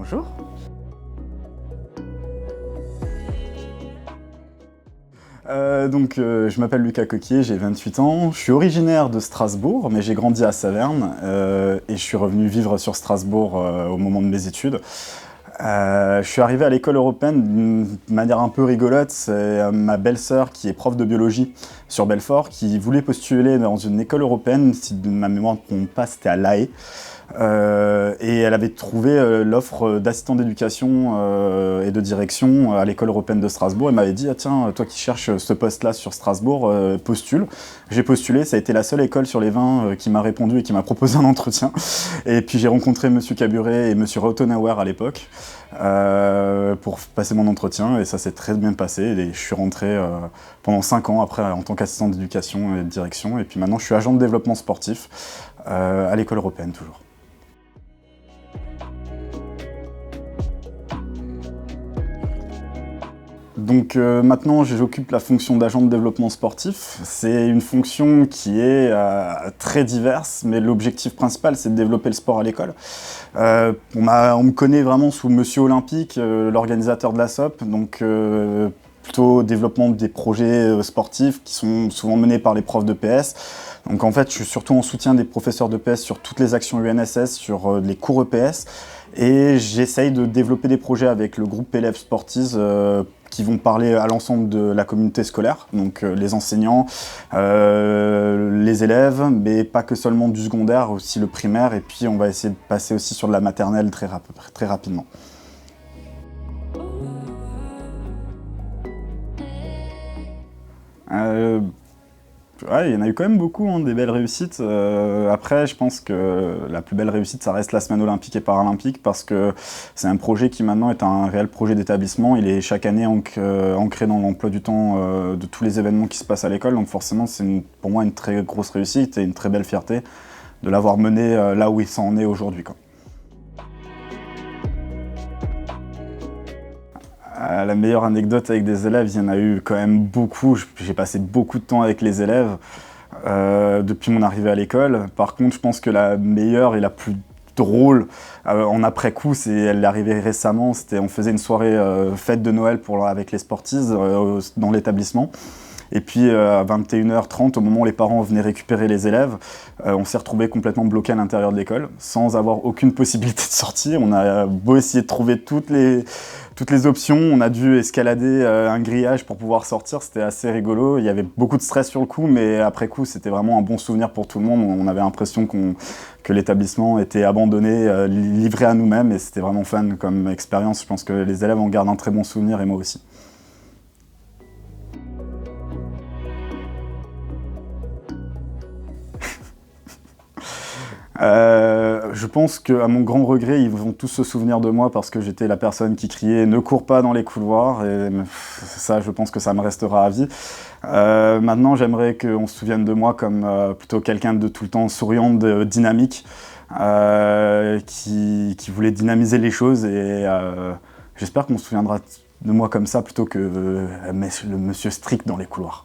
Bonjour. Je m'appelle Lucas Coquier, j'ai 28 ans. Je suis originaire de Strasbourg, mais j'ai grandi à Saverne et je suis revenu vivre sur Strasbourg au moment de mes études. Je suis arrivé à l'école européenne d'une manière un peu rigolote. C'est ma belle-sœur qui est prof de biologie sur Belfort qui voulait postuler dans une école européenne, si ma mémoire ne trompe pas, c'était à La Haye. Et elle avait trouvé l'offre d'assistant d'éducation et de direction à l'école européenne de Strasbourg. Elle m'avait dit ah, tiens, toi qui cherches ce poste-là sur Strasbourg, postule. J'ai postulé, ça a été la seule école sur les 20 qui m'a répondu et qui m'a proposé un entretien. Et puis j'ai rencontré Monsieur Caburet et Monsieur Rautenauer à l'époque pour passer mon entretien et ça s'est très bien passé. Et je suis rentré pendant 5 ans après en tant qu'assistant d'éducation et de direction. Et puis maintenant je suis agent de développement sportif à l'école européenne toujours. Maintenant, j'occupe la fonction d'agent de développement sportif. C'est une fonction qui est très diverse, mais l'objectif principal, c'est de développer le sport à l'école. On me connaît vraiment sous Monsieur Olympique, l'organisateur de la SOP, plutôt développement des projets sportifs qui sont souvent menés par les profs de PS. Donc en fait, je suis surtout en soutien des professeurs de PS sur toutes les actions UNSS, sur les cours EPS, et j'essaye de développer des projets avec le groupe élèves Sportiz qui vont parler à l'ensemble de la communauté scolaire, donc les enseignants, les élèves, mais pas que seulement du secondaire, aussi le primaire, et puis on va essayer de passer aussi sur de la maternelle très rapidement. Ouais, il y en a eu quand même beaucoup, hein, des belles réussites. Après, je pense que la plus belle réussite, ça reste la semaine olympique et paralympique parce que c'est un projet qui maintenant est un réel projet d'établissement. Il est chaque année ancré dans l'emploi du temps de tous les événements qui se passent à l'école. Donc forcément, c'est pour moi une très grosse réussite et une très belle fierté de l'avoir mené là où il s'en est aujourd'hui, quoi. La meilleure anecdote avec des élèves, il y en a eu quand même beaucoup. J'ai passé beaucoup de temps avec les élèves depuis mon arrivée à l'école. Par contre, je pense que la meilleure et la plus drôle en après-coup, elle est arrivée récemment. On faisait une soirée fête de Noël avec les Sportiz dans l'établissement. Et puis à 21h30, au moment où les parents venaient récupérer les élèves, on s'est retrouvés complètement bloqués à l'intérieur de l'école, sans avoir aucune possibilité de sortir. On a beau essayer de trouver toutes les options, on a dû escalader un grillage pour pouvoir sortir, c'était assez rigolo. Il y avait beaucoup de stress sur le coup, mais après coup, c'était vraiment un bon souvenir pour tout le monde. On avait l'impression que l'établissement était abandonné, livré à nous-mêmes, et c'était vraiment fun comme expérience. Je pense que les élèves en gardent un très bon souvenir, et moi aussi. Je pense qu'à mon grand regret, ils vont tous se souvenir de moi parce que j'étais la personne qui criait « Ne cours pas dans les couloirs » et ça, je pense que ça me restera à vie. Maintenant, j'aimerais qu'on se souvienne de moi comme plutôt quelqu'un de tout le temps souriant, dynamique, qui voulait dynamiser les choses et j'espère qu'on se souviendra de moi comme ça plutôt que le monsieur strict dans les couloirs.